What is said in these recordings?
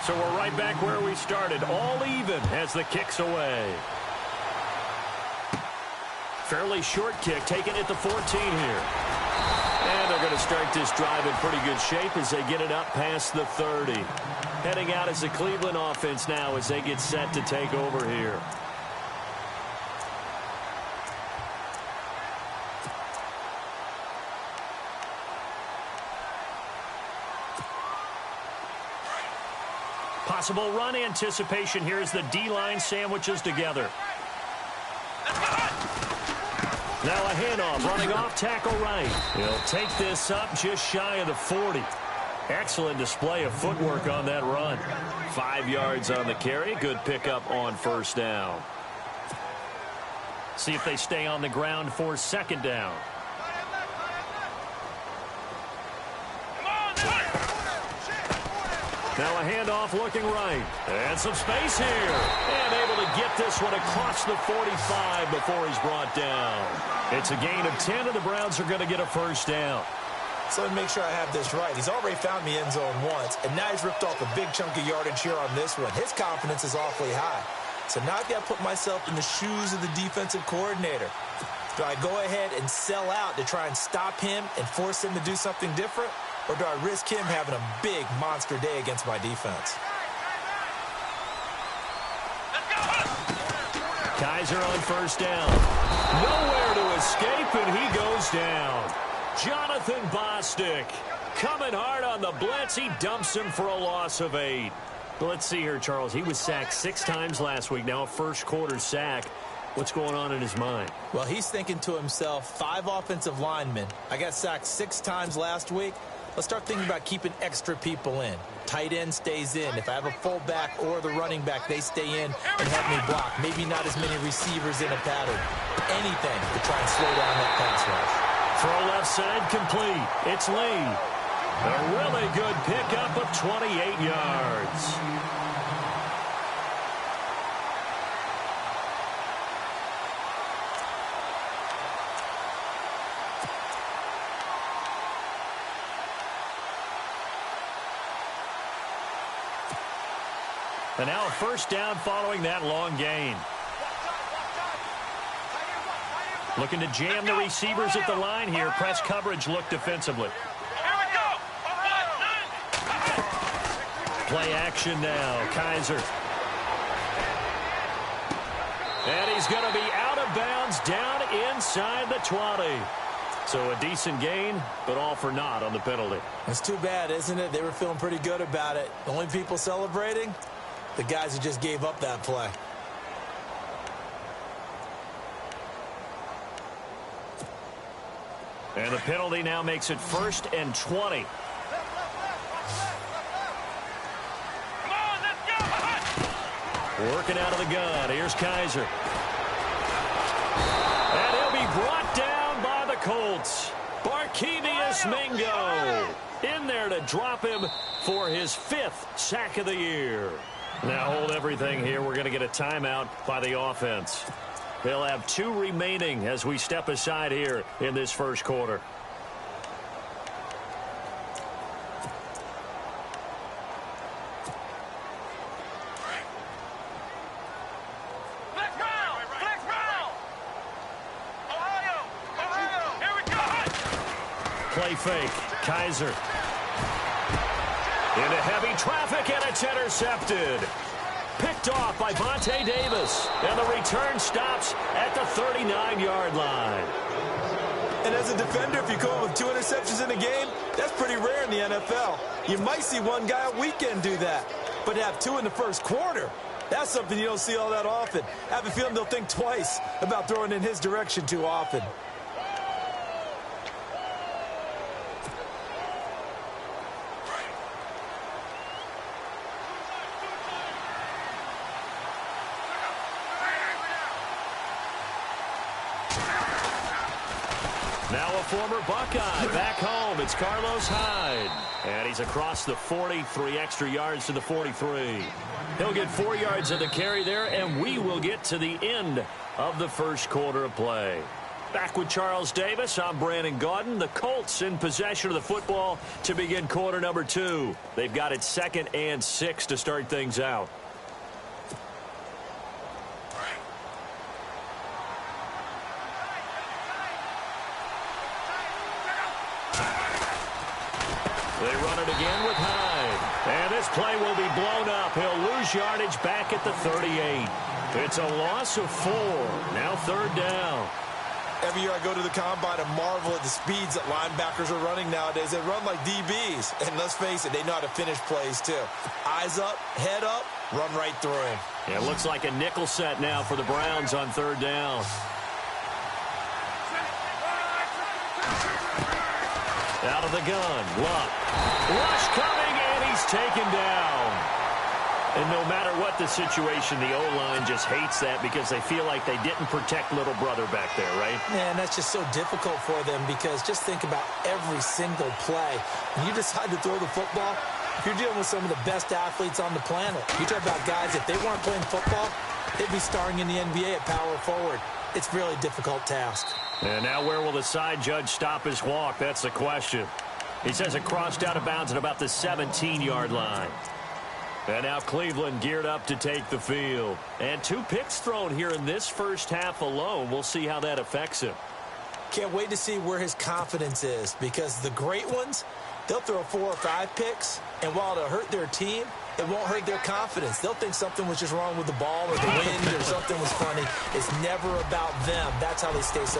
So we're right back where we started, all even as the kick's away. Fairly short kick, taken at the 14 here. And they're going to start this drive in pretty good shape as they get it up past the 30. Heading out as the Cleveland offense now as they get set to take over here. Possible run anticipation here as the D-line sandwiches together. Now a handoff, running off tackle right. He'll take this up just shy of the 40. Excellent display of footwork on that run. 5 yards on the carry. Good pickup on first down. See if they stay on the ground for second down. Now a handoff looking right. And some space here. And able to get this one across the 45 before he's brought down. It's a gain of 10, and the Browns are going to get a first down. So let me make sure I have this right. He's already found the end zone once, and now he's ripped off a big chunk of yardage here on this one. His confidence is awfully high. So now I've got to put myself in the shoes of the defensive coordinator. Do I go ahead and sell out to try and stop him and force him to do something different? Or do I risk him having a big monster day against my defense? Kaiser on first down. Nowhere to escape, and he goes down. Jonathan Bostic coming hard on the blitz. He dumps him for a loss of 8. But let's see here, Charles. He was sacked 6 times last week. Now a first-quarter sack. What's going on in his mind? Well, he's thinking to himself, 5 offensive linemen. I got sacked 6 times last week. Let's start thinking about keeping extra people in. Tight end stays in. If I have a fullback or the running back, they stay in and help me block. Maybe not as many receivers in a pattern. Anything to try and slow down that pass rush. Throw left side complete. It's Lee. A really good pickup of 28 yards. And now a first down following that long gain. Looking to jam the receivers at the line here. Press coverage look defensively. Play action now. Kaiser. And he's going to be out of bounds down inside the 20. So a decent gain, but all for naught on the penalty. It's too bad, isn't it? They were feeling pretty good about it. The only people celebrating? The guys who just gave up that play. And the penalty now makes it 1st and 20. Come on, let's go! Working out of the gun. Here's Kaiser. And he'll be brought down by the Colts. Barkevius Mingo in there to drop him for his 5th sack of the year. Now hold everything here. We're going to get a timeout by the offense. They'll have 2 remaining as we step aside here in this first quarter. Play fake. Kaiser. Into heavy traffic, and it's intercepted. Picked off by Vontae Davis. And the return stops at the 39-yard line. And as a defender, if you go with 2 interceptions in a game, that's pretty rare in the NFL. You might see one guy a weekend do that. But to have 2 in the first quarter, that's something you don't see all that often. I have a feeling they'll think twice about throwing in his direction too often. Now a former Buckeye back home. It's Carlos Hyde. And he's across the 40, 3 extra yards to the 43. He'll get 4 yards of the carry there, and we will get to the end of the first quarter of play. Back with Charles Davis, I'm Brandon Gaudin. The Colts in possession of the football to begin quarter number 2. They've got it 2nd and 6 to start things out. They run it again with Hyde. And this play will be blown up. He'll lose yardage back at the 38. It's a loss of 4. Now 3rd down. Every year I go to the combine and marvel at the speeds that linebackers are running nowadays. They run like DBs. And let's face it, they know how to finish plays too. Eyes up, head up, run right through him. Yeah, it looks like a nickel set now for the Browns on 3rd down. Out of the gun, Luck. Rush coming, and he's taken down. And no matter what the situation, the O-line just hates that because they feel like they didn't protect little brother back there, right? Man, that's just so difficult for them because just think about every single play. When you decide to throw the football, you're dealing with some of the best athletes on the planet. You talk about guys, if they weren't playing football, they'd be starring in the NBA at power forward. It's a really difficult task. And now where will the side judge stop his walk? That's the question. He says it crossed out of bounds at about the 17-yard line. And now Cleveland geared up to take the field. And 2 picks thrown here in this first half alone. We'll see how that affects him. Can't wait to see where his confidence is because the great ones, they'll throw 4 or 5 picks, and while it'll hurt their team, it won't hurt their confidence. They'll think something was just wrong with the ball or the wind or something was funny. It's never about them. That's how they stay so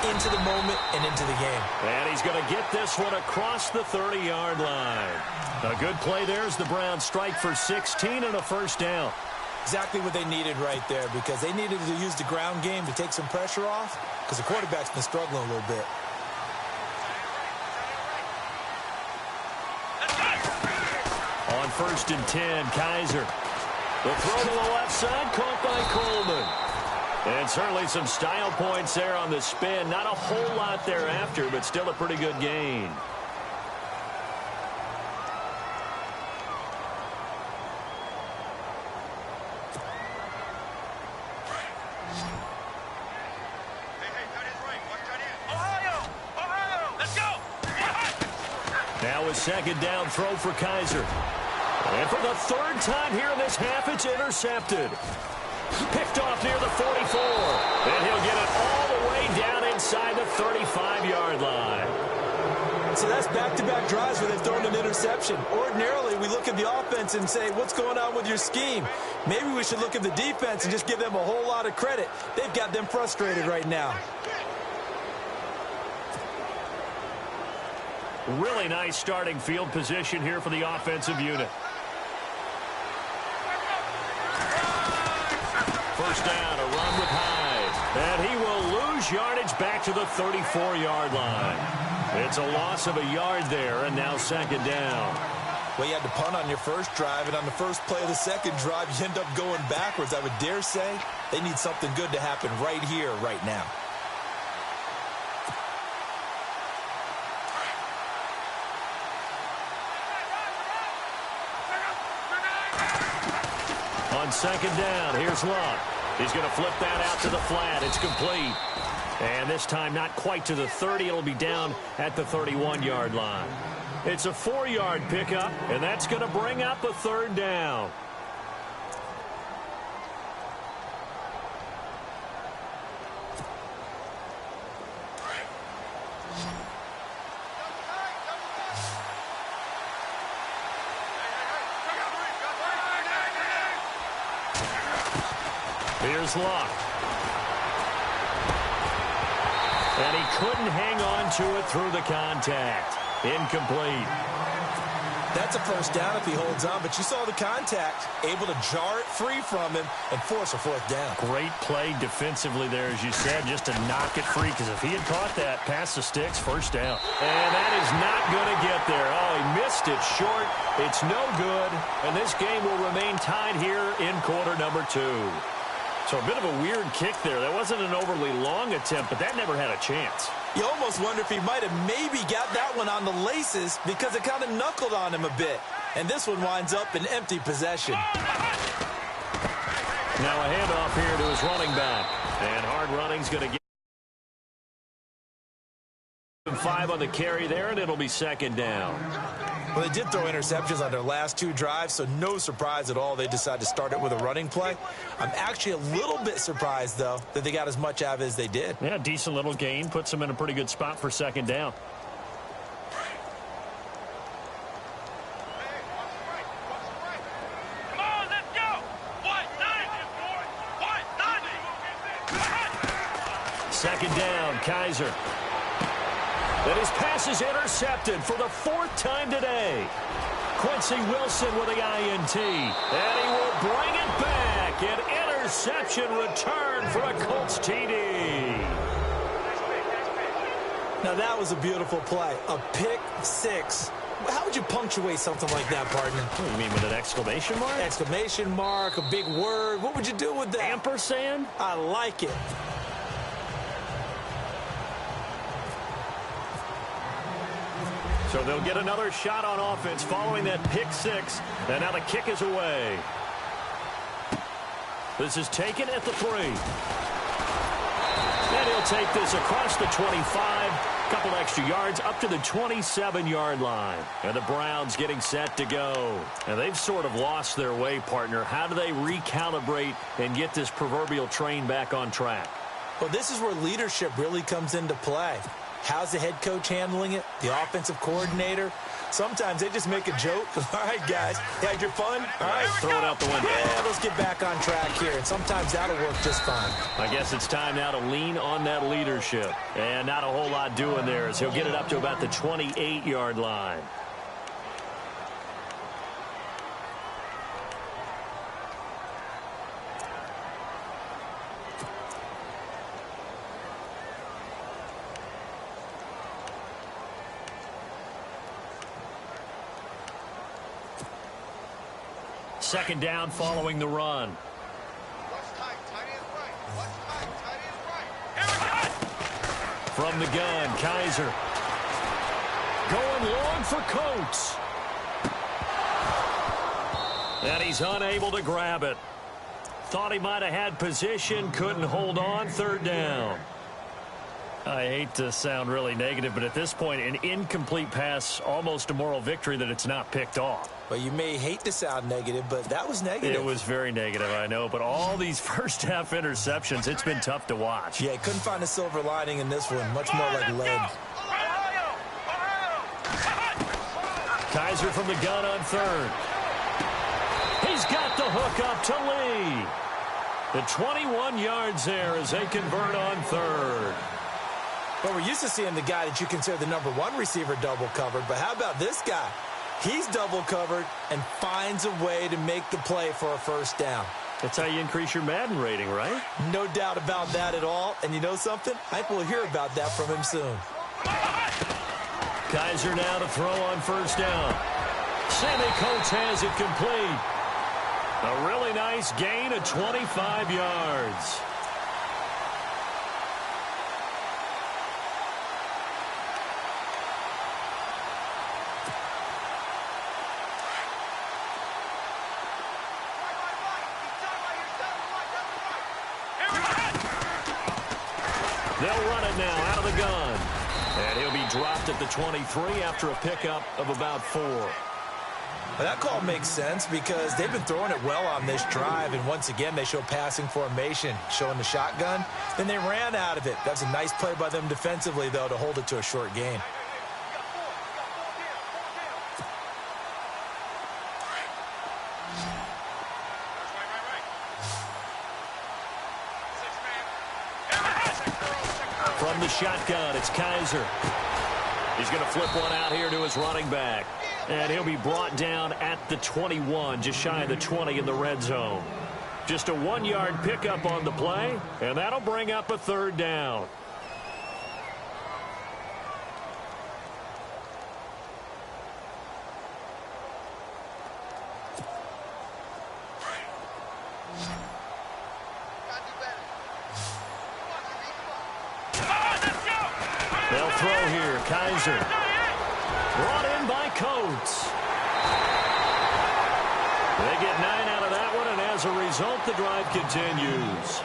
into the moment and into the game. And he's going to get this one across the 30-yard line. A good play there as the Browns strike for 16 and a first down. Exactly what they needed right there because they needed to use the ground game to take some pressure off because the quarterback's been struggling a little bit. On 1st and 10, Kaiser. The throw to the left side, caught by Coleman. And certainly some style points there on the spin. Not a whole lot thereafter, but still a pretty good gain. Now a 2nd down throw for Kaiser. And for the 3rd time here in this half, it's intercepted. Picked off near the 44. And he'll get it all the way down inside the 35-yard line. So that's back-to-back drives where they've thrown an interception. Ordinarily, we look at the offense and say, what's going on with your scheme? Maybe we should look at the defense and just give them a whole lot of credit. They've got them frustrated right now. Really nice starting field position here for the offensive unit. First down, a run with Hyde. And he will lose yardage back to the 34-yard line. It's a loss of a yard there, and now 2nd down. Well, you had to punt on your first drive, and on the first play of the 2nd drive, you end up going backwards. I would dare say they need something good to happen right here, right now. On 2nd down, here's Luck. He's going to flip that out to the flat. It's complete. And this time not quite to the 30. It'll be down at the 31-yard line. It's a 4-yard pickup, and that's going to bring up a 3rd down. Here's Luck. And he couldn't hang on to it through the contact. Incomplete. That's a first down if he holds on, but you saw the contact, able to jar it free from him and force a 4th down. Great play defensively there, as you said, just to knock it free, because if he had caught that, past the sticks, 1st down. And that is not going to get there. Oh, he missed it short. It's no good, and this game will remain tied here in quarter number 2. So a bit of a weird kick there. That wasn't an overly long attempt, but that never had a chance. You almost wonder if he might have maybe got that one on the laces because it kind of knuckled on him a bit. And this one winds up in empty possession. Now a handoff here to his running back. And hard running's going to get 5 on the carry there, and it'll be second down. Well, they did throw interceptions on their last 2 drives, so no surprise at all they decided to start it with a running play. I'm actually a little bit surprised, though, that they got as much out of it as they did. Yeah, decent little gain. Puts them in a pretty good spot for second down. Come on, let's go. Second down, Kaiser. And his pass is intercepted for the 4th time today. Quincy Wilson with the INT. And he will bring it back. An interception return for a Colts TD. Now, that was a beautiful play. A pick 6. How would you punctuate something like that, partner? What, you mean with an exclamation mark? Exclamation mark, a big word. What would you do with that? Ampersand? I like it. So they'll get another shot on offense following that pick 6. And now the kick is away. This is taken at the 3. And he'll take this across the 25. Couple extra yards up to the 27-yard line. And the Browns getting set to go. And they've sort of lost their way, partner. How do they recalibrate and get this proverbial train back on track? Well, this is where leadership really comes into play. How's the head coach handling it? The offensive coordinator? Sometimes they just make a joke. All right, guys, you had your fun? All right, throw it out the window. Yeah, let's get back on track here. And sometimes that'll work just fine. I guess it's time now to lean on that leadership. And not a whole lot doing there as he'll get it up to about the 28-yard line. Second down following the run. From the gun, Kaiser. Going long for Coates. And he's unable to grab it. Thought he might have had position, couldn't hold on, 3rd down. I hate to sound really negative, but at this point, an incomplete pass, almost a moral victory that it's not picked off. Well, you may hate to sound negative, but that was negative. It was very negative, I know, but all these first-half interceptions, it's been tough to watch. Yeah, couldn't find a silver lining in this one. Much more like lead. Kaiser from the gun on 3rd. He's got the hook up to Lee. The 21 yards there as they convert on 3rd. Well, we're used to seeing the guy that you consider the #1 receiver double covered, but how about this guy? He's double covered and finds a way to make the play for a 1st down. That's how you increase your Madden rating, right? No doubt about that at all. And you know something? I think we'll hear about that from him soon. Kaiser now to throw on 1st down. Sammy Coates has it complete. A really nice gain of 25 yards. They'll run it now out of the gun. And he'll be dropped at the 23 after a pickup of about 4. Well, that call makes sense because they've been throwing it well on this drive, and once again they show passing formation, showing the shotgun. Then they ran out of it. That's a nice play by them defensively, though, to hold it to a short gain. From the shotgun, it's Kaiser. He's going to flip one out here to his running back. And he'll be brought down at the 21, just shy of the 20 in the red zone. Just a 1-yard pickup on the play, and that'll bring up a 3rd down. They'll throw here. Kaiser. Brought in by Coates. They get 9 out of that one, and as a result, the drive continues.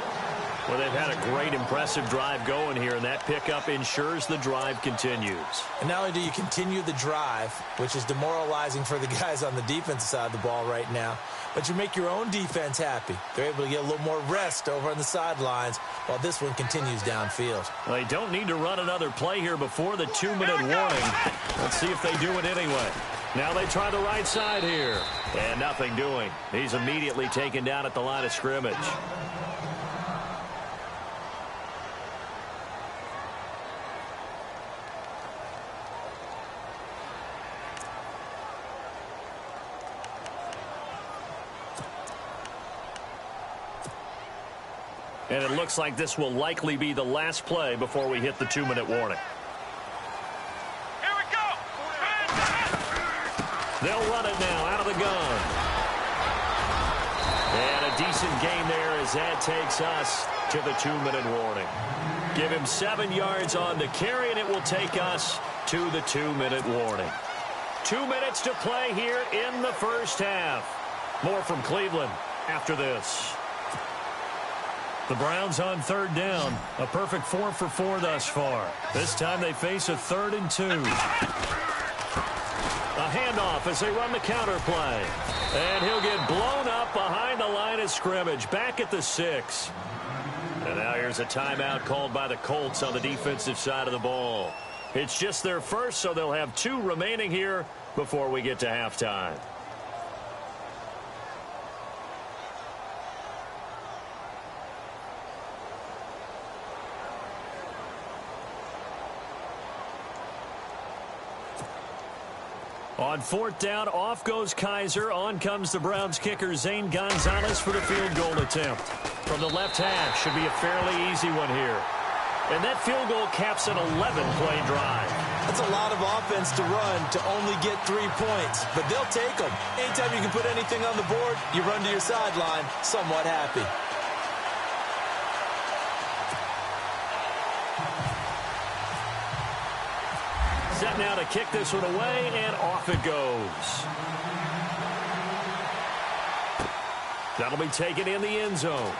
Well, they've had a great, impressive drive going here, and that pickup ensures the drive continues. And not only do you continue the drive, which is demoralizing for the guys on the defensive side of the ball right now, but you make your own defense happy. They're able to get a little more rest over on the sidelines while this one continues downfield. Well, they don't need to run another play here before the 2-minute warning. Let's see if they do it anyway. Now they try the right side here, and nothing doing. He's immediately taken down at the line of scrimmage. And it looks like this will likely be the last play before we hit the 2-minute warning. Here we go. They'll run it now out of the gun. And a decent gain there as that takes us to the 2-minute warning. Give him 7 yards on the carry, and it will take us to the 2-minute warning. 2 minutes to play here in the first half. More from Cleveland after this. The Browns on 3rd down. A perfect 4 for 4 thus far. This time they face a 3rd and 2. A handoff as they run the counter play. And he'll get blown up behind the line of scrimmage. Back at the 6. And now here's a timeout called by the Colts on the defensive side of the ball. It's just their first, so they'll have 2 remaining here before we get to halftime. On 4th down, off goes Kaiser. On comes the Browns kicker, Zane Gonzalez, for the field goal attempt. From the left half, should be a fairly easy one here. And that field goal caps an 11-play drive. That's a lot of offense to run to only get 3 points, but they'll take them. Anytime you can put anything on the board, you run to your sideline somewhat happy. Set now to kick this one away, and off it goes. That'll be taken in the end zone.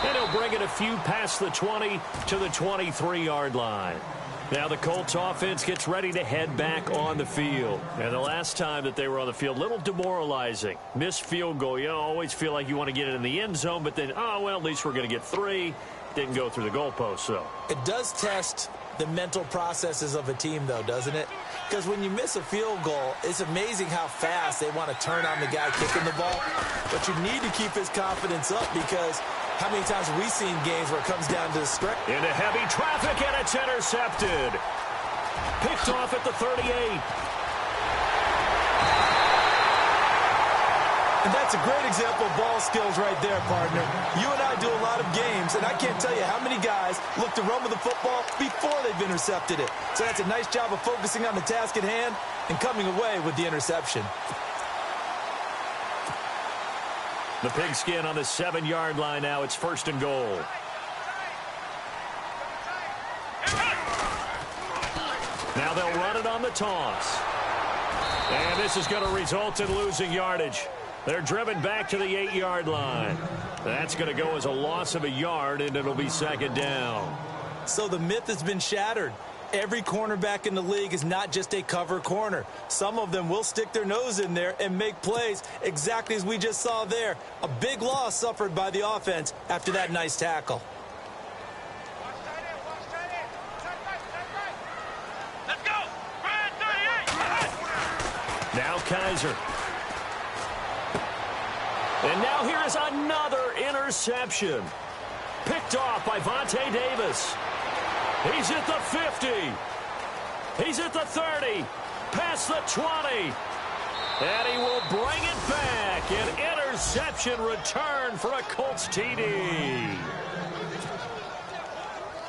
And he'll bring it a few past the 20 to the 23-yard line. Now the Colts offense gets ready to head back on the field. And the last time that they were on the field, a little demoralizing. Missed field goal. You always feel like you want to get it in the end zone, but then, oh, well, at least we're going to get 3. Didn't go through the goalpost, so. It does test the mental processes of a team, though, doesn't it? Because when you miss a field goal, it's amazing how fast they want to turn on the guy kicking the ball. But you need to keep his confidence up, because how many times have we seen games where it comes down to the stretch? Into heavy traffic, and it's intercepted. Picked off at the 38. And that's a great example of ball skills right there, partner. You and I do a lot of games, and I can't tell you how many guys look to run with the football before they've intercepted it. So that's a nice job of focusing on the task at hand and coming away with the interception. The pigskin on the 7-yard line now. It's 1st and goal. Now they'll run it on the toss. And this is going to result in losing yardage. They're driven back to the 8-yard line. That's going to go as a loss of a yard, and it'll be 2nd down. So the myth has been shattered. Every cornerback in the league is not just a cover corner. Some of them will stick their nose in there and make plays exactly as we just saw there. A big loss suffered by the offense after that nice tackle. Let's go. Brad 38. Now Kaiser. And now here is another interception. Picked off by Vontae Davis. He's at the 50. He's at the 30. Past the 20. And he will bring it back. An interception return for a Colts TD.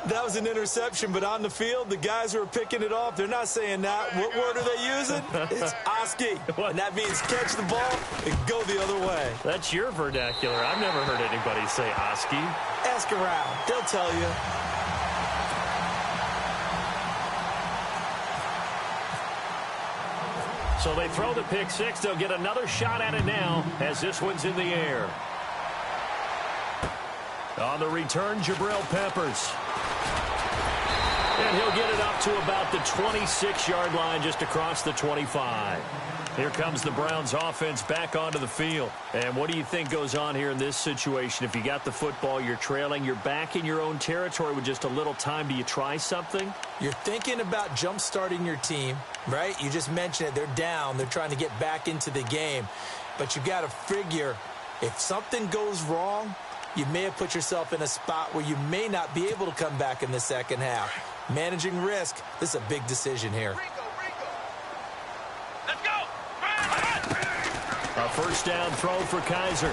That was an interception, but on the field, the guys who are picking it off, they're not saying that. What word are they using? It's Oski. And that means catch the ball and go the other way. That's your vernacular. I've never heard anybody say Oski. Ask around. They'll tell you. So they throw the pick 6. They'll get another shot at it now as this one's in the air. On the return, Jabril Peppers. And he'll get it up to about the 26-yard line, just across the 25. Here comes the Browns offense back onto the field. And what do you think goes on here in this situation? If you got the football, you're trailing, you're back in your own territory with just a little time. Do you try something? You're thinking about jump-starting your team, right? You just mentioned it. They're down. They're trying to get back into the game. But you got to figure, if something goes wrong, you may have put yourself in a spot where you may not be able to come back in the second half. Managing risk, this is a big decision here. Let's go. A first down throw for Kaiser.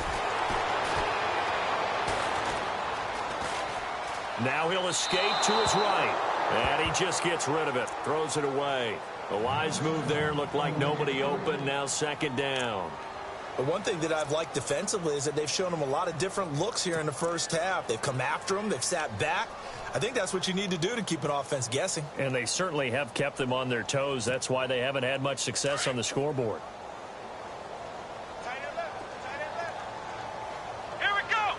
Now he'll escape to his right. And he just gets rid of it. Throws it away. A wise move there. Looked like nobody open. Now second down. The one thing that I've liked defensively is that they've shown him a lot of different looks here in the first half. They've come after him. They've sat back. I think that's what you need to do to keep an offense guessing. And they certainly have kept them on their toes. That's why they haven't had much success on the scoreboard. Here we go.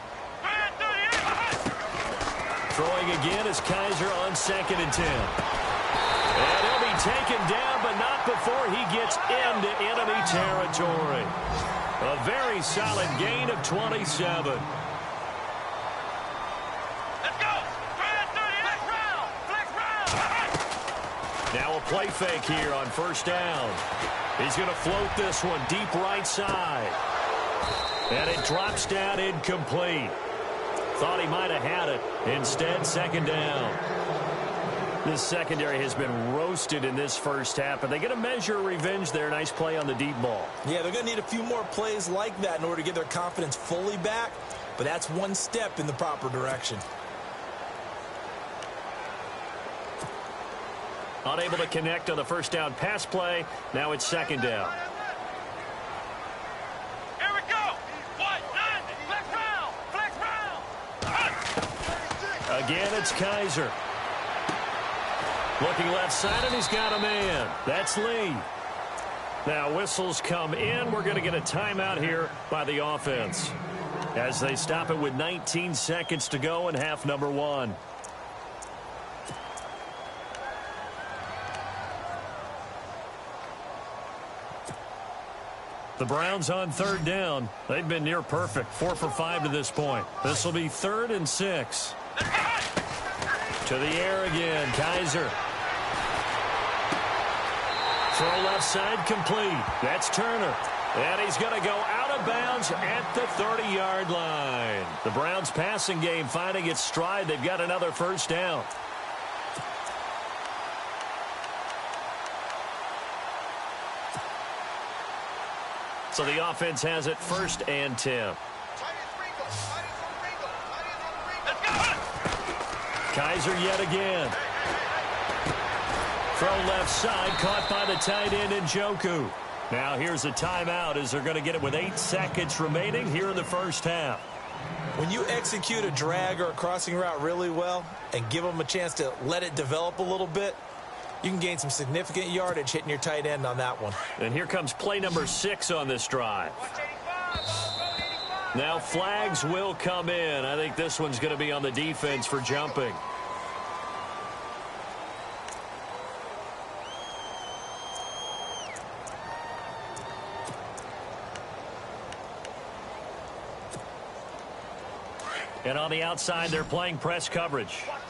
Throwing again is Kaiser on 2nd and 10. And he'll be taken down, but not before he gets into enemy territory. A very solid gain of 27. Now a play fake here on first down. He's going to float this one deep right side. And it drops down incomplete. Thought he might have had it. Instead, second down. This secondary has been roasted in this first half, and they get a measure of revenge there. Nice play on the deep ball. Yeah, they're going to need a few more plays like that in order to get their confidence fully back, but that's one step in the proper direction. Unable to connect on the first down pass play. Now it's second down. Here we go. What? Flex round. Flex round. Again, it's Kaiser. Looking left side, and he's got a man. That's Lee. Now whistles come in. We're going to get a timeout here by the offense as they stop it with 19 seconds to go in half number 1. The Browns on third down. They've been near perfect. 4 for 5 to this point. This will be 3rd and 6. To the air again. Kaiser. Throw left side complete. That's Turner. And he's going to go out of bounds at the 30-yard line. The Browns passing game finding its stride. They've got another first down. So the offense has it 1st and 10. Kaiser yet again. Throw left side, caught by the tight end Njoku. Now here's a timeout as they're going to get it with 8 seconds remaining here in the first half. When you execute a drag or a crossing route really well and give them a chance to let it develop a little bit, you can gain some significant yardage hitting your tight end on that one. And here comes play number 6 on this drive. Now flags will come in. I think this one's going to be on the defense for jumping. And on the outside, they're playing press coverage. Let's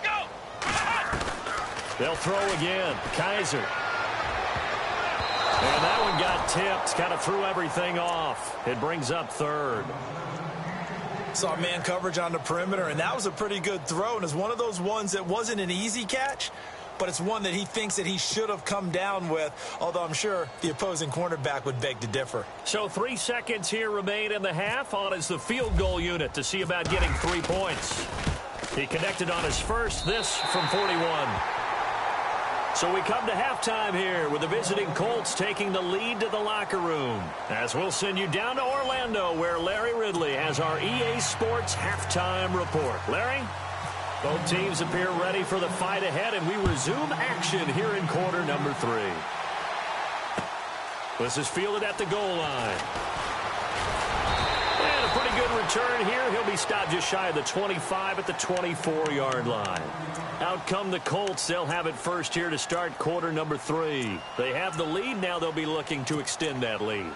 go. They'll throw again. Kaiser. And that one got tipped. Kind of threw everything off. It brings up 3rd. Saw man coverage on the perimeter, and that was a pretty good throw. And it's one of those ones that wasn't an easy catch, but it's one that he thinks that he should have come down with, although I'm sure the opposing cornerback would beg to differ. So 3 seconds here remain in the half. On is the field goal unit to see about getting 3 points. He connected on his first, this from 41. So we come to halftime here with the visiting Colts taking the lead to the locker room. As we'll send you down to Orlando where Larry Ridley has our EA Sports halftime report. Larry? Both teams appear ready for the fight ahead, and we resume action here in quarter number 3. This is fielded at the goal line. And a pretty good return here. He'll be stopped just shy of the 25 at the 24-yard line. Out come the Colts. They'll have it first here to start quarter number 3. They have the lead. Now they'll be looking to extend that lead.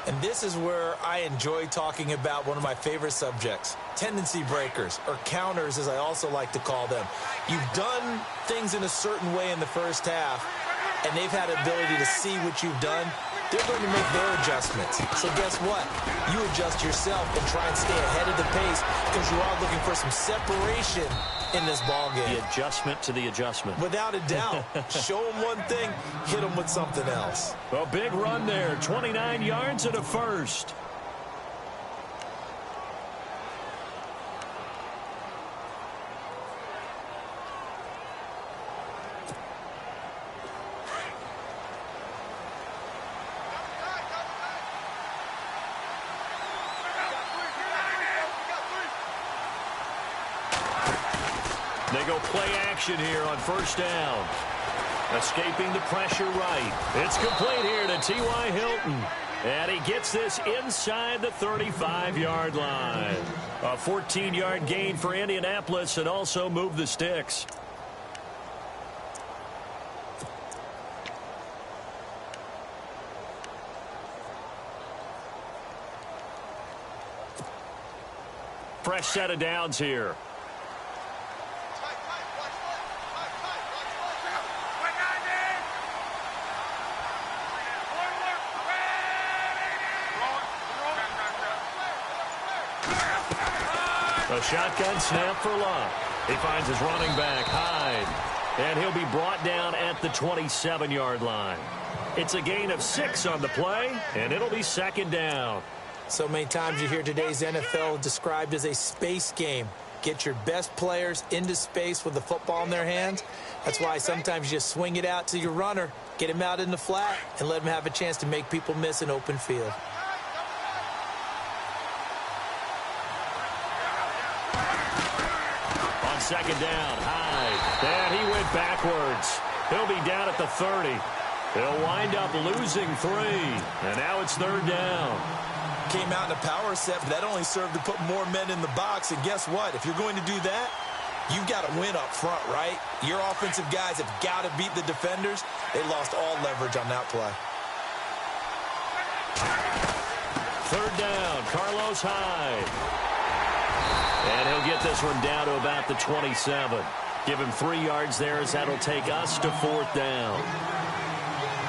And this is where I enjoy talking about one of my favorite subjects, tendency breakers, or counters as I also like to call them. You've done things in a certain way in the first half, and they've had the ability to see what you've done. They're going to make their adjustments. So guess what? You adjust yourself and try and stay ahead of the pace because you are looking for some separation in this ball game. The adjustment to the adjustment. Without a doubt. Show them one thing, hit them with something else. A big run there, 29 yards and a first. They go play action here on first down. Escaping the pressure right. It's complete here to T.Y. Hilton. And he gets this inside the 35-yard line. A 14-yard gain for Indianapolis and also move the sticks. Fresh set of downs here. A shotgun snap for Love. He finds his running back, Hyde. And he'll be brought down at the 27-yard line. It's a gain of 6 on the play, and it'll be second down. So many times you hear today's NFL described as a space game. Get your best players into space with the football in their hands. That's why sometimes you just swing it out to your runner, get him out in the flat, and let him have a chance to make people miss an open field. Second down, Hyde. And he went backwards. He'll be down at the 30. He'll wind up losing 3. And now it's third down. Came out in a power set, but that only served to put more men in the box. And guess what? If you're going to do that, you've got to win up front, right? Your offensive guys have got to beat the defenders. They lost all leverage on that play. Third down, Carlos Hyde. And he'll get this one down to about the 27. Give him 3 yards there as that'll take us to fourth down.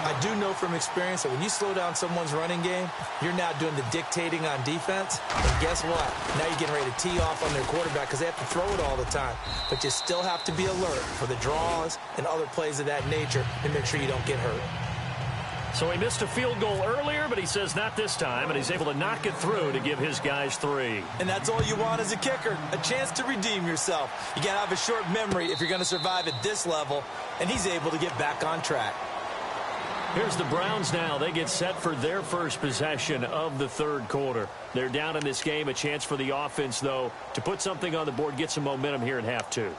I do know from experience that when you slow down someone's running game, you're now doing the dictating on defense. And guess what? Now you're getting ready to tee off on their quarterback because they have to throw it all the time. But you still have to be alert for the draws and other plays of that nature and make sure you don't get hurt. So he missed a field goal earlier, but he says not this time, and he's able to knock it through to give his guys 3. And that's all you want as a kicker, a chance to redeem yourself. You got to have a short memory if you're going to survive at this level, and he's able to get back on track. Here's the Browns now. They get set for their first possession of the third quarter. They're down in this game. A chance for the offense, though, to put something on the board, get some momentum here in half 2.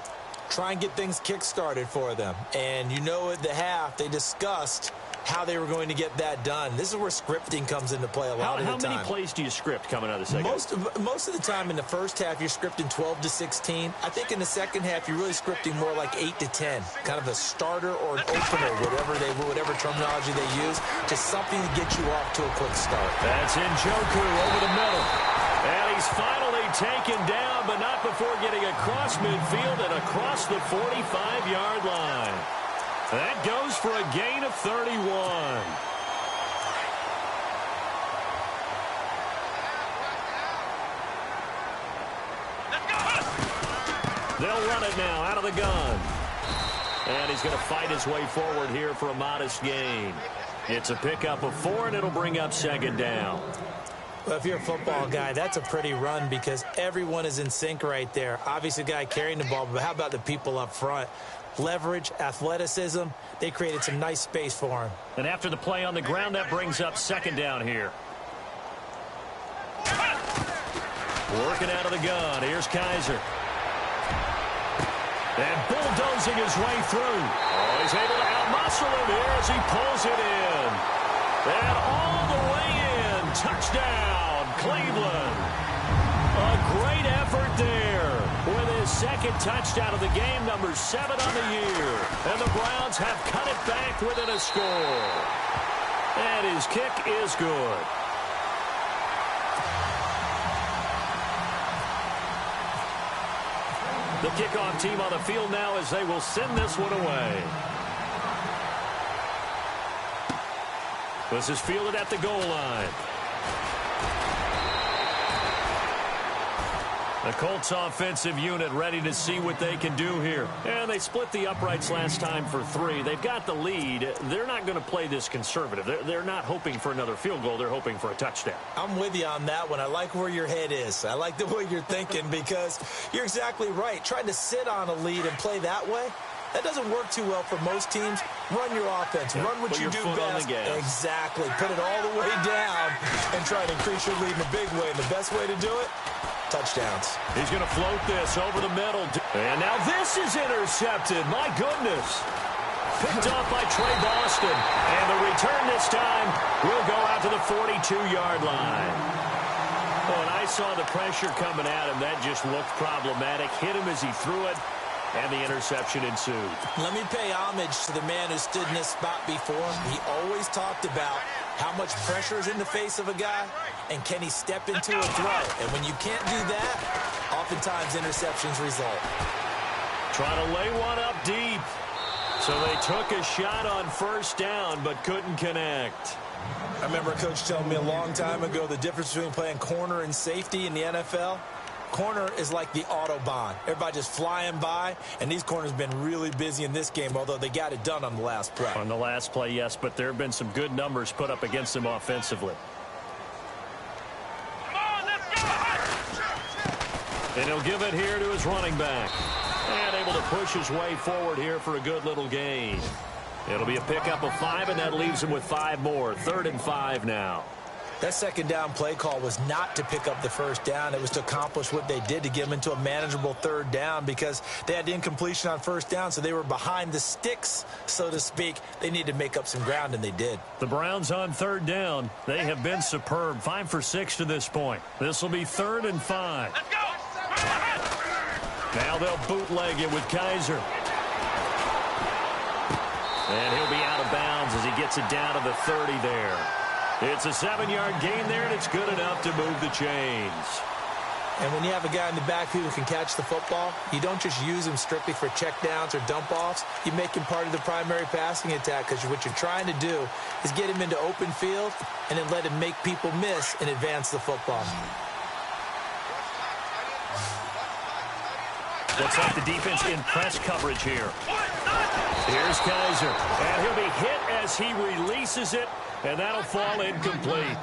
Try and get things kick-started for them. And you know at the half, they discussed how they were going to get that done. This is where scripting comes into play a lot of the time. How many plays do you script coming out of the second? Most of the time in the first half, you're scripting 12 to 16. I think in the second half, you're really scripting more like 8 to 10. Kind of a starter or an opener, whatever terminology they use. Just something to get you off to a quick start. That's Njoku over the middle. And he's finally taken down, but not before getting across midfield and across the 45-yard line. That goes for a gain of 31. They'll run it now out of the gun. And he's going to fight his way forward here for a modest gain. It's a pickup of 4, and it'll bring up second down. Well, if you're a football guy, that's a pretty run because everyone is in sync right there. Obviously, the guy carrying the ball, but how about the people up front? Leverage, athleticism, they created some nice space for him. And after the play on the ground, that brings up second down here. Working out of the gun. Here's Kaiser. And bulldozing his way through. Oh, he's able to outmuscle him here as he pulls it in. And all the way in. Touchdown, Cleveland. A great effort there with his second touchdown of the game, number 7 on the year. And the Browns have cut it back within a score. And his kick is good. The kickoff team on the field now as they will send this one away. This is fielded at the goal line. The Colts offensive unit ready to see what they can do here. And they split the uprights last time for 3. They've got the lead. They're not going to play this conservative. They're not hoping for another field goal. They're hoping for a touchdown. I'm with you on that one. I like where your head is. I like the way you're thinking because you're exactly right. Trying to sit on a lead and play that way, that doesn't work too well for most teams. Run your offense. Yeah, run what you do best. Exactly. Put it all the way down and try to increase your lead in a big way. And the best way to do it, touchdowns. He's going to float this over the middle. And now this is intercepted. My goodness. Picked off by Trey Boston. And the return this time will go out to the 42-yard line. Oh, and I saw the pressure coming at him. That just looked problematic. Hit him as he threw it. And the interception ensued. Let me pay homage to the man who stood in this spot before. He always talked about how much pressure is in the face of a guy, and can he step into a throw? And when you can't do that, oftentimes interceptions result. Trying to lay one up deep. So they took a shot on first down, but couldn't connect. I remember a coach telling me a long time ago the difference between playing corner and safety in the NFL. Corner is like the Autobahn. Everybody just flying by, and these corners have been really busy in this game, although they got it done on the last play. On the last play, yes, but there have been some good numbers put up against them offensively. Come on, let's go! And he'll give it here to his running back. And able to push his way forward here for a good little gain. It'll be a pickup of 5, and that leaves him with 5 more. 3rd and 5 now. That second down play call was not to pick up the first down. It was to accomplish what they did to get them into a manageable 3rd down because they had incompletion on first down, so they were behind the sticks, so to speak. They needed to make up some ground, and they did. The Browns on 3rd down. They have been superb. 5 for 6 to this point. This will be 3rd and 5. Let's go! Now they'll bootleg it with Kaiser. And he'll be out of bounds as he gets it down to the 30 there. It's a 7-yard gain there, and it's good enough to move the chains. And when you have a guy in the backfield who can catch the football, you don't just use him strictly for checkdowns or dump-offs. You make him part of the primary passing attack because what you're trying to do is get him into open field and then let him make people miss and advance the football. Looks like the defense in press coverage here. Here's Kaiser, and he'll be hit as he releases it, and that'll fall incomplete.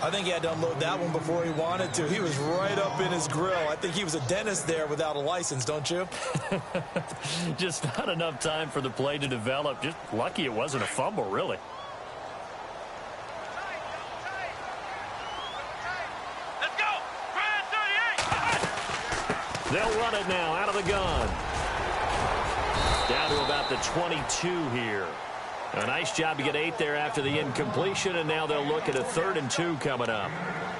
I think he had to unload that one before he wanted to. He was right up in his grill. I think he was a dentist there without a license, don't you? Just not enough time for the play to develop. Just lucky it wasn't a fumble, really. Let's go! Brand 38! They'll run it now out of the gun. Down to about the 22 here. A nice job to get 8 there after the incompletion, and now they'll look at a 3rd and 2 coming up.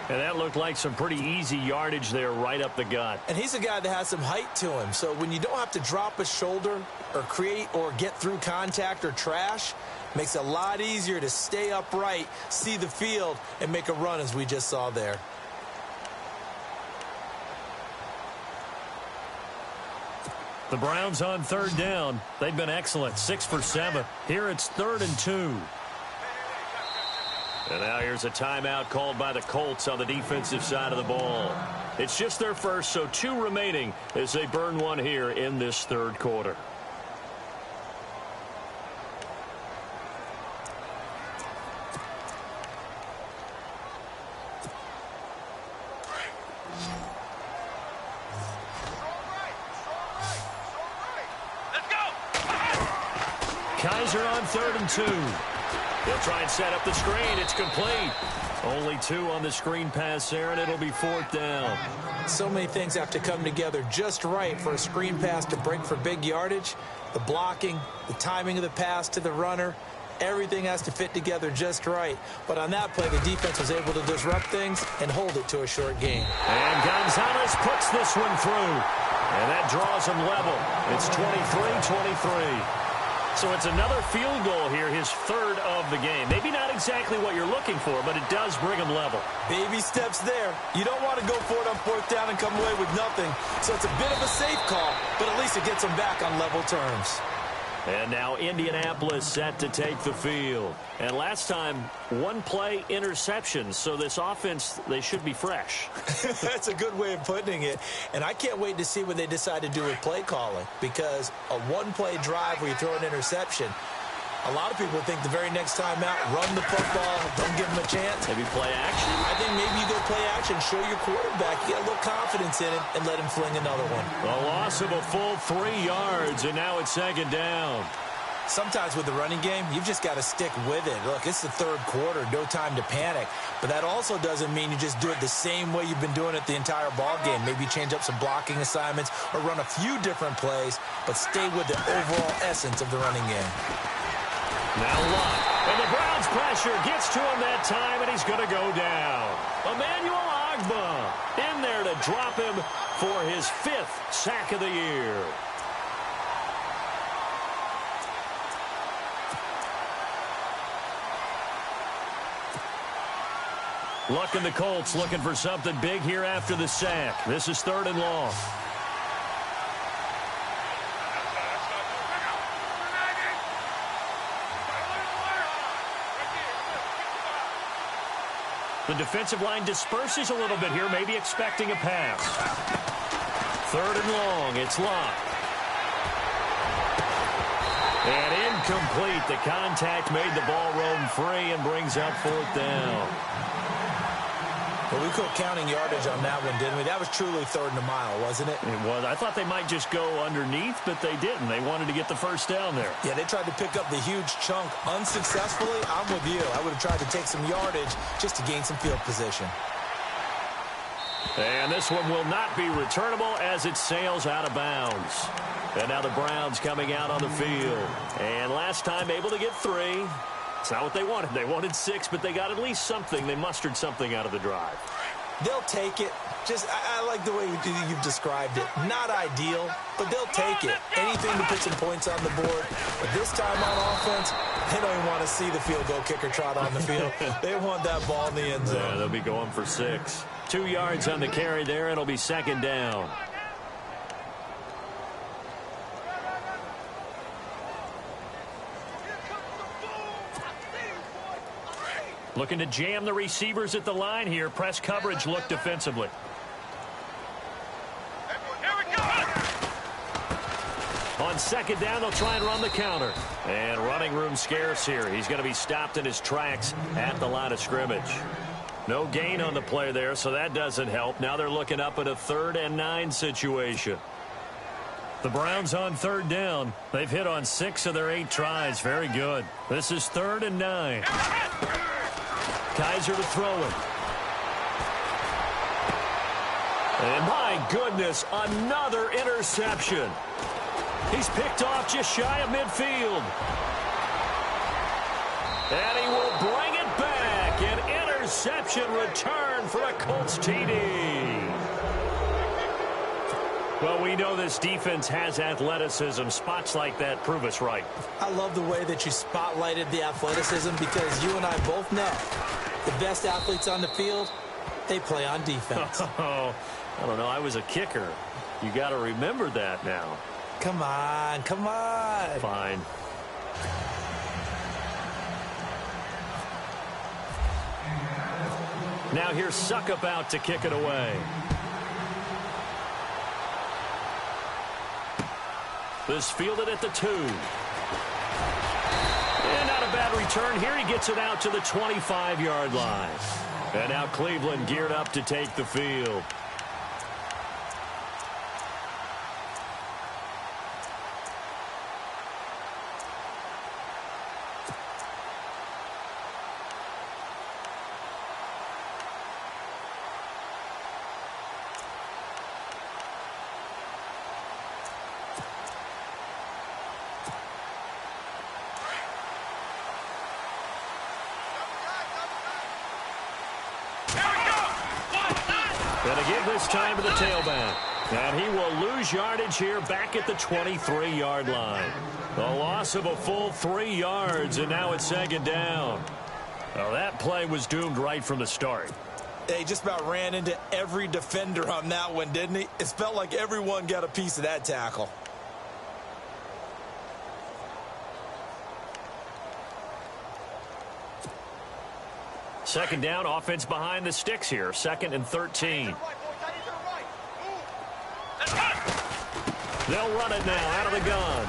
And that looked like some pretty easy yardage there right up the gut. And he's a guy that has some height to him, so when you don't have to drop a shoulder or create or get through contact or trash, makes it a lot easier to stay upright, see the field, and make a run as we just saw there. The Browns on 3rd down. They've been excellent. 6 for 7. Here it's 3rd and 2. And now here's a timeout called by the Colts on the defensive side of the ball. It's just their first, so 2 remaining as they burn one here in this 3rd quarter. Kaiser on 3rd and 2. He'll try and set up the screen. It's complete. Only 2 on the screen pass there, and it'll be 4th down. So many things have to come together just right for a screen pass to break for big yardage. The blocking, the timing of the pass to the runner, Everything has to fit together just right. But on that play, the defense was able to disrupt things and hold it to a short game. And Gonzalez puts this one through. And that draws him level. It's 23-23. So it's another field goal here, his third of the game. Maybe not exactly what you're looking for, but it does bring him level. Baby steps there. You don't want to go for it on fourth down and come away with nothing. So it's a bit of a safe call, but at least it gets him back on level terms. And now Indianapolis set to take the field. And last time, one play interception. So this offense, they should be fresh. That's a good way of putting it. And I can't wait to see what they decide to do with play calling. Because a one-play drive where you throw an interception, a lot of people think the very next time out, run the football, don't give them a chance. Maybe play action? I think maybe you go play action, show your quarterback, you get a little confidence in it, and let him fling another one. A loss of a full 3 yards, and now it's second down. Sometimes with the running game, you've just got to stick with it. Look, it's the third quarter, no time to panic. But that also doesn't mean you just do it the same way you've been doing it the entire ball game. Maybe change up some blocking assignments or run a few different plays, but stay with the overall essence of the running game. Now Luck, and the Browns pressure gets to him that time, and he's going to go down. Emmanuel Ogbah in there to drop him for his 5th sack of the year. Luck and the Colts looking for something big here after the sack. This is 3rd and long. The defensive line disperses a little bit here, maybe expecting a pass. 3rd and long, it's Luck. And incomplete. The contact made the ball roam free and brings up 4th down. Well, we quit counting yardage on that one, didn't we? That was truly 3rd and a mile, wasn't it? It was. I thought they might just go underneath, but they didn't. They wanted to get the first down there. Yeah, they tried to pick up the huge chunk unsuccessfully. I'm with you. I would have tried to take some yardage just to gain some field position. And this one will not be returnable as it sails out of bounds. And now the Browns coming out on the field. And last time able to get 3. It's not what they wanted. They wanted 6, but they got at least something. They mustered something out of the drive. They'll take it. Just, I like the way you've described it. Not ideal, but they'll take it. Anything to put some points on the board. But this time on offense, they don't even want to see the field goal kicker trot on the field. They want that ball in the end zone. Yeah, they'll be going for 6. 2 yards on the carry there. It'll be 2nd down. Looking to jam the receivers at the line here. Press coverage look defensively. Here we go. On 2nd down, they'll try and run the counter. And running room scarce here. He's going to be stopped in his tracks at the line of scrimmage. No gain on the play there, so that doesn't help. Now they're looking up at a 3rd and 9 situation. The Browns on 3rd down. They've hit on 6 of their 8 tries. Very good. This is 3rd and 9. Kaiser to throw it. And my goodness, another interception. He's picked off just shy of midfield. And he will bring it back. An interception return for a Colts TD. Well, we know this defense has athleticism. Spots like that prove us right. I love the way that you spotlighted the athleticism because you and I both know the best athletes on the field, they play on defense. Oh, I don't know. I was a kicker. You got to remember that now. Come on, come on. Fine. Now here's Suckup out to kick it away. This fielded at the 2. And not a bad return here. He gets it out to the 25-yard line. And now Cleveland geared up to take the field. And a give this time to the tailback. And he will lose yardage here back at the 23-yard line. A loss of a full 3 yards, and now it's second down. Well, that play was doomed right from the start. He just about ran into every defender on that one, didn't he? It felt like everyone got a piece of that tackle. Second down, offense behind the sticks here. 2nd and 13. They'll run it now out of the gun.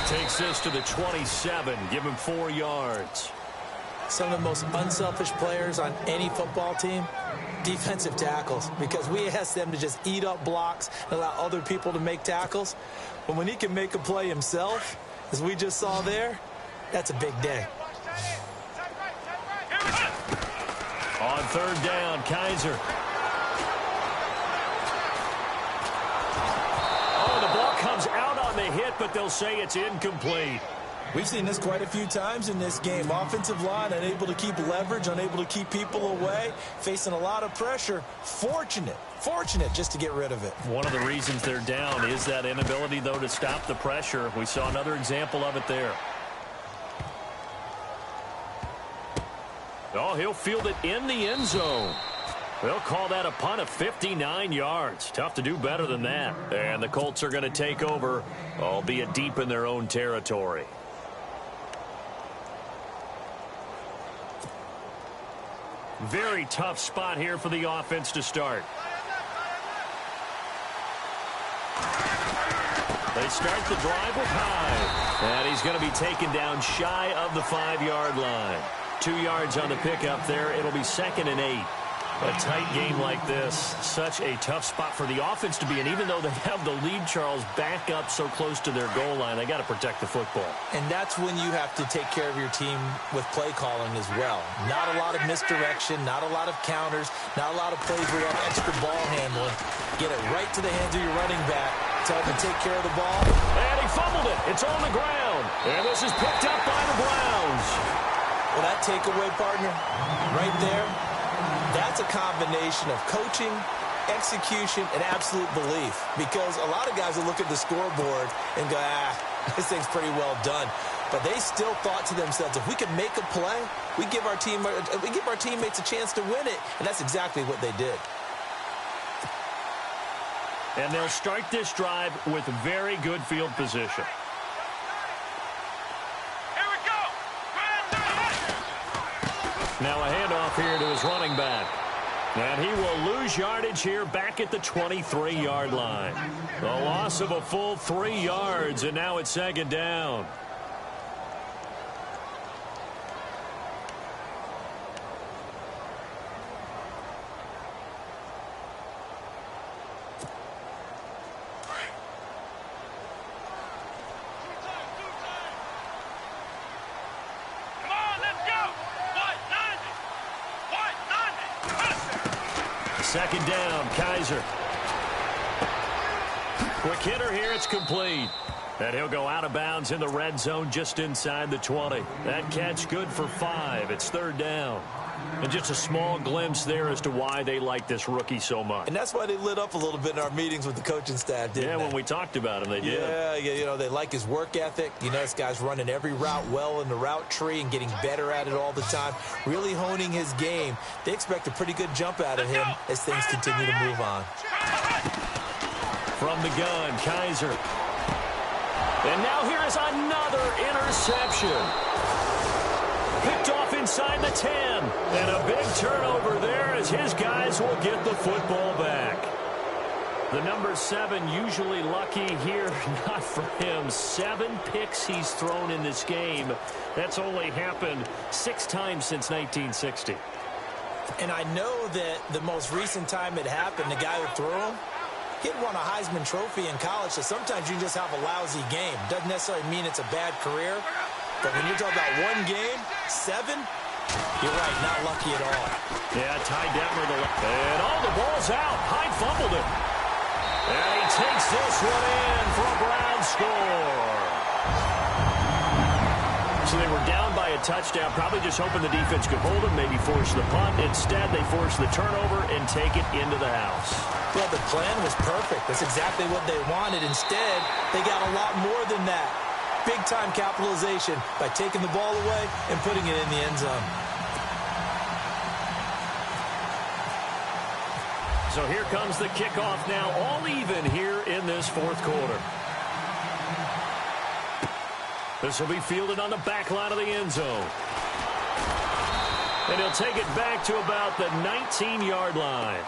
Takes this to the 27. Give him 4 yards. Some of the most unselfish players on any football team, defensive tackles, because we ask them to just eat up blocks and allow other people to make tackles. But when he can make a play himself, as we just saw there, that's a big day. On 3rd down, Kaiser. Oh, the ball comes out on the hit, but they'll say it's incomplete. We've seen this quite a few times in this game. Offensive line unable to keep leverage, unable to keep people away, facing a lot of pressure. Fortunate just to get rid of it. One of the reasons they're down is that inability, though, to stop the pressure. We saw another example of it there. Oh, he'll field it in the end zone. They'll call that a punt of 59 yards. Tough to do better than that. And the Colts are going to take over, albeit deep in their own territory. Very tough spot here for the offense to start. They start the drive with Hyde. And he's going to be taken down shy of the 5-yard line. 2 yards on the pickup there. It'll be 2nd and 8. A tight game like this, such a tough spot for the offense to be in. Even though they have the lead, Charles, back up so close to their goal line, they got to protect the football. And that's when you have to take care of your team with play calling as well. Not a lot of misdirection, not a lot of counters, not a lot of plays where you have extra ball handling. Get it right to the hands of your running back. Tell him to take care of the ball. And he fumbled it. It's on the ground. And this is picked up by the Browns. Well, that takeaway, partner, right there, that's a combination of coaching, execution, and absolute belief. Because a lot of guys will look at the scoreboard and go, this thing's pretty well done. But they still thought to themselves, if we can make a play, we give our teammates a chance to win it. And that's exactly what they did. And they'll start this drive with very good field position. Now a handoff here to his running back. And he will lose yardage here back at the 23-yard line. A loss of a full 3 yards, and now it's 2nd down. Second down, Kaiser. Quick hitter here, it's complete. And he'll go out of bounds in the red zone just inside the 20. That catch good for 5. It's 3rd down. And just a small glimpse there as to why they like this rookie so much. And that's why they lit up a little bit in our meetings with the coaching staff, didn't they? Yeah, when we talked about him, they did. Yeah, you know, they like his work ethic. You know, this guy's running every route well in the route tree and getting better at it all the time, really honing his game. They expect a pretty good jump out of him as things continue to move on. From the gun, Kaiser. And now here is another interception. Picked off inside the 10. And a big turnover there as his guys will get the football back. The number 7 usually lucky here. Not for him. 7 picks he's thrown in this game. That's only happened 6 times since 1960. And I know that the most recent time it happened, the guy who threw him, he had won a Heisman Trophy in college, so sometimes you just have a lousy game. Doesn't necessarily mean it's a bad career. But when you're talking about 1 game, 7, you're right, not lucky at all. Yeah, Ty Detmer, and the ball's out. Hyde fumbled it. And he takes this one in for a Brown score. So they were down by a touchdown, probably just hoping the defense could hold them, maybe force the punt. Instead, they forced the turnover and take it into the house. Well, the plan was perfect. That's exactly what they wanted. Instead, they got a lot more than that. Big-time capitalization by taking the ball away and putting it in the end zone. So here comes the kickoff now, all even here in this fourth quarter. This will be fielded on the back line of the end zone. And he'll take it back to about the 19-yard line.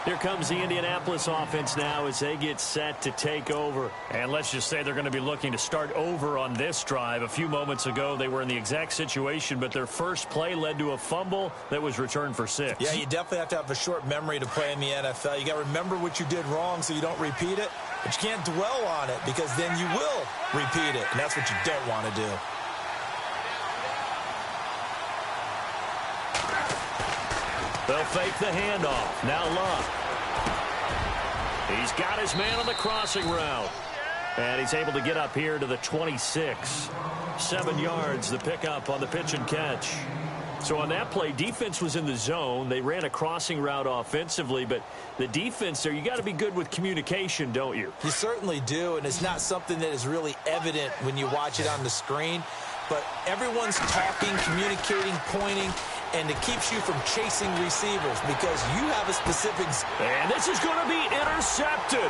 Here comes the Indianapolis offense now as they get set to take over. And let's just say they're going to be looking to start over on this drive. A few moments ago, they were in the exact situation, but their first play led to a fumble that was returned for 6. Yeah, you definitely have to have a short memory to play in the NFL. You got to remember what you did wrong so you don't repeat it. But you can't dwell on it because then you will repeat it, and that's what you don't want to do. They'll fake the handoff. Now Luck. He's got his man on the crossing route. And he's able to get up here to the 26. 7 yards, the pickup on the pitch and catch. So on that play, defense was in the zone. They ran a crossing route offensively, but the defense there, you got to be good with communication, don't you? You certainly do, and it's not something that is really evident when you watch it on the screen. But everyone's talking, communicating, pointing, and it keeps you from chasing receivers because you have a specific... And this is going to be intercepted.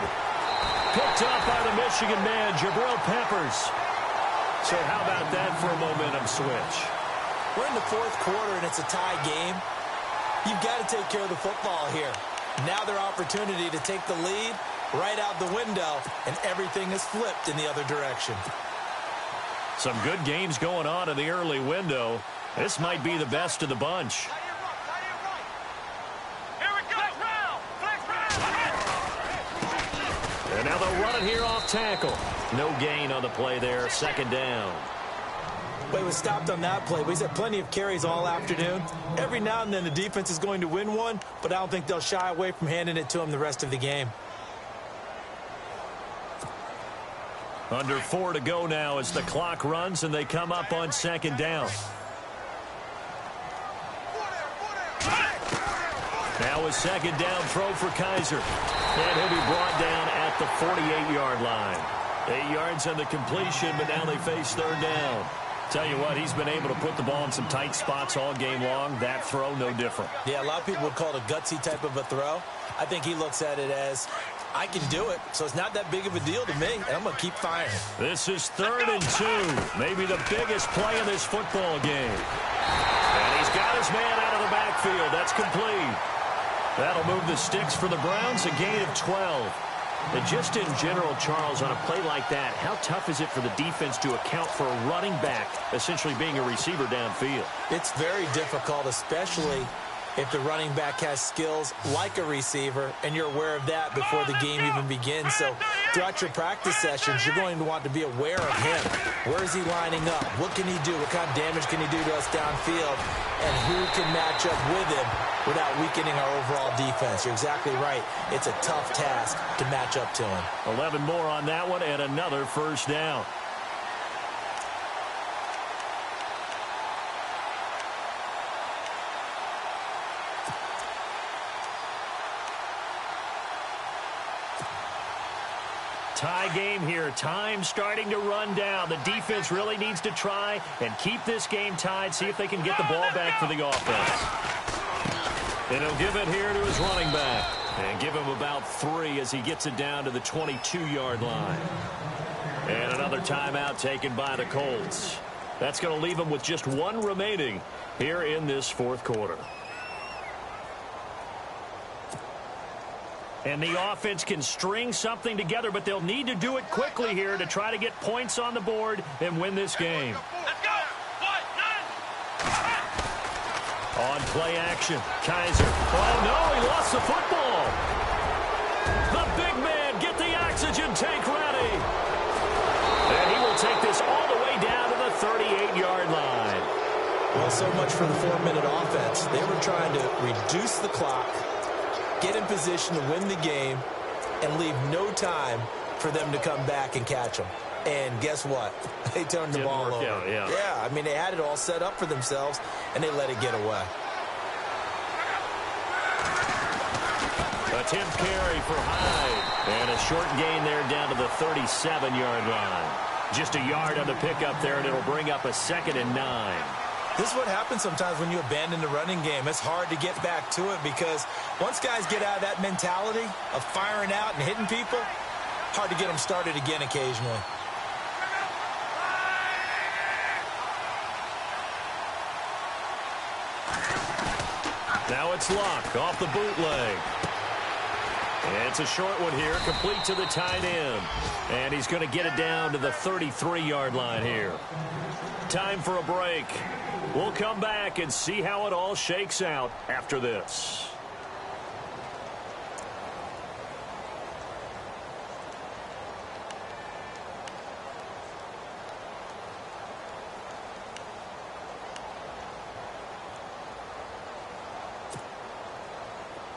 Picked up by the Michigan man, Jabril Peppers. So how about that for a momentum switch? We're in the fourth quarter, and it's a tie game. You've got to take care of the football here. Now their opportunity to take the lead right out the window, and everything is flipped in the other direction. Some good games going on in the early window. This might be the best of the bunch. Here we go. And now they'll run it here off tackle. No gain on the play there, second down. Well, he was stopped on that play, but he's had plenty of carries all afternoon. Every now and then the defense is going to win one, but I don't think they'll shy away from handing it to him the rest of the game. Under 4 to go now as the clock runs and they come up on second down. Now a second down throw for Kaiser. And he'll be brought down at the 48-yard line. 8 yards on the completion, but now they face third down. Tell you what, he's been able to put the ball in some tight spots all game long. That throw, no different. Yeah, a lot of people would call it a gutsy type of a throw. I think he looks at it as, I can do it, so it's not that big of a deal to me, and I'm going to keep firing. This is 3rd and 2, maybe the biggest play of this football game. And he's got his man out of the backfield. That's complete. That'll move the sticks for the Browns, a gain of 12. And just in general, Charles, on a play like that, how tough is it for the defense to account for a running back essentially being a receiver downfield? It's very difficult, especially if the running back has skills like a receiver, and you're aware of that before the game even begins. So throughout your practice sessions, you're going to want to be aware of him. Where is he lining up? What can he do? What kind of damage can he do to us downfield? And who can match up with him without weakening our overall defense? You're exactly right. It's a tough task to match up to him. 11 more on that one and another first down. Tie game here. Time starting to run down. The defense really needs to try and keep this game tied, see if they can get the ball back for the offense. And he'll give it here to his running back. And give him about 3 as he gets it down to the 22-yard line. And another timeout taken by the Colts. That's going to leave them with just 1 remaining here in this fourth quarter. And the offense can string something together, but they'll need to do it quickly here to try to get points on the board and win this game. Let's go. 1, 9. On play action, Kaiser. Oh, no, he lost the football. The big man, get the oxygen tank ready. And he will take this all the way down to the 38-yard line. Well, so much for the 4-minute offense. They were trying to reduce the clock, get in position to win the game, and leave no time for them to come back and catch them. And guess what? They turned the ball over. Yeah, I mean, they had it all set up for themselves, and they let it get away. Attempt carry for Hyde. And a short gain there down to the 37-yard line. Just a yard on the pickup there, and it'll bring up a 2nd and 9. This is what happens sometimes when you abandon the running game. It's hard to get back to it because once guys get out of that mentality of firing out and hitting people, hard to get them started again occasionally. Now it's Luck off the bootleg. It's a short one here, complete to the tight end. And he's going to get it down to the 33-yard line here. Time for a break. We'll come back and see how it all shakes out after this.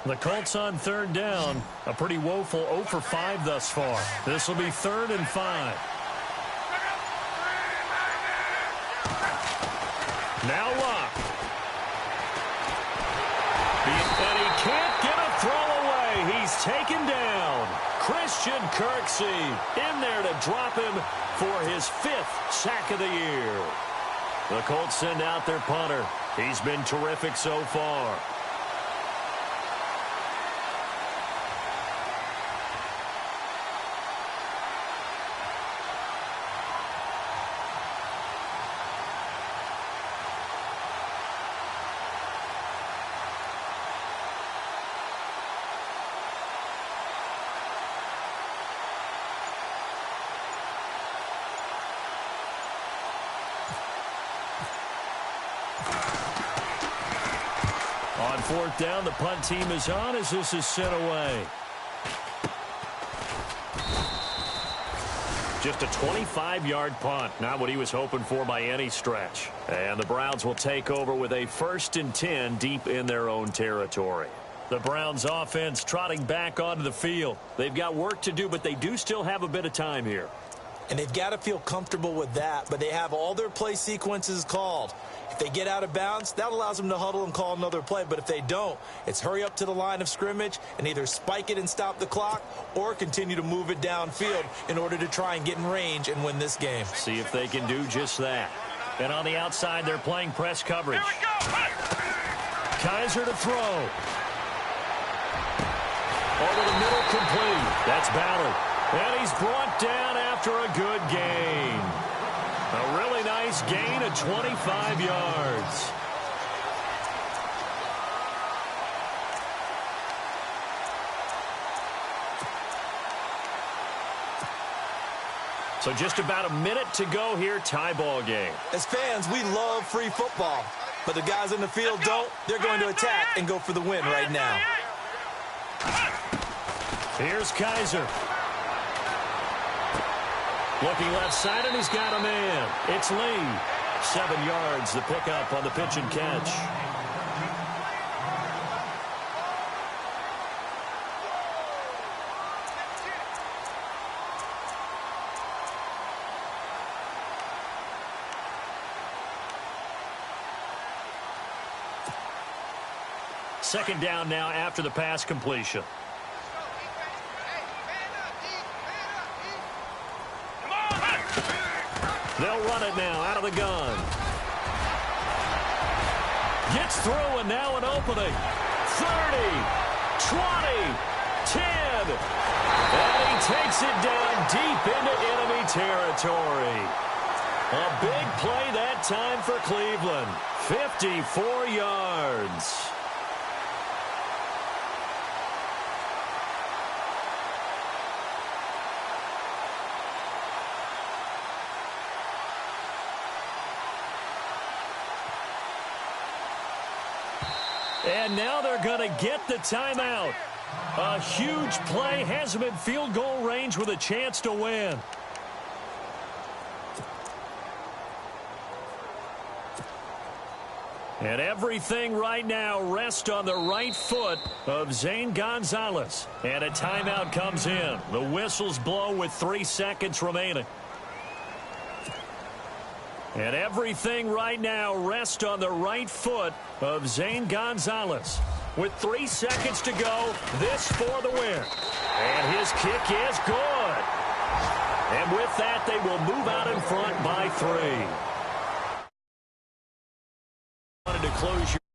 The Colts on 3rd down. A pretty woeful 0 for 5 thus far. This will be 3rd and 5. Now Luck. And he can't get a throw away. He's taken down. Christian Kirksey in there to drop him for his 5th sack of the year. The Colts send out their punter. He's been terrific so far. On 4th down, the punt team is on as this is sent away. Just a 25-yard punt, not what he was hoping for by any stretch. And the Browns will take over with a 1st and 10 deep in their own territory. The Browns offense trotting back onto the field. They've got work to do, but they do still have a bit of time here. And they've got to feel comfortable with that, but they have all their play sequences called. If they get out of bounds, that allows them to huddle and call another play. But if they don't, it's hurry up to the line of scrimmage and either spike it and stop the clock or continue to move it downfield in order to try and get in range and win this game. See if they can do just that. And on the outside, they're playing press coverage. Kaiser to throw. Over the middle, complete. That's Ballard. And he's brought down after a good gain. A really nice gain of 25 yards. So just about a minute to go here, tie ball game. As fans, we love free football. But the guys in the field don't. They're going to attack and go for the win right now. Here's Kaiser. Looking left side, and he's got a man. It's Lee. 7 yards, the pickup on the pitch and catch. Second down now after the pass completion. They'll run it now out of the gun. Gets through and now an opening. 30, 20, 10. And he takes it down deep into enemy territory. A big play that time for Cleveland. 54 yards. And now they're going to get the timeout. A huge play has them in field goal range with a chance to win. And everything right now rests on the right foot of Zane Gonzalez. And a timeout comes in. The whistles blow with 3 seconds remaining. And everything right now rests on the right foot of Zane Gonzalez. With 3 seconds to go, this for the win. And his kick is good. And with that, they will move out in front by 3. Wanted to close your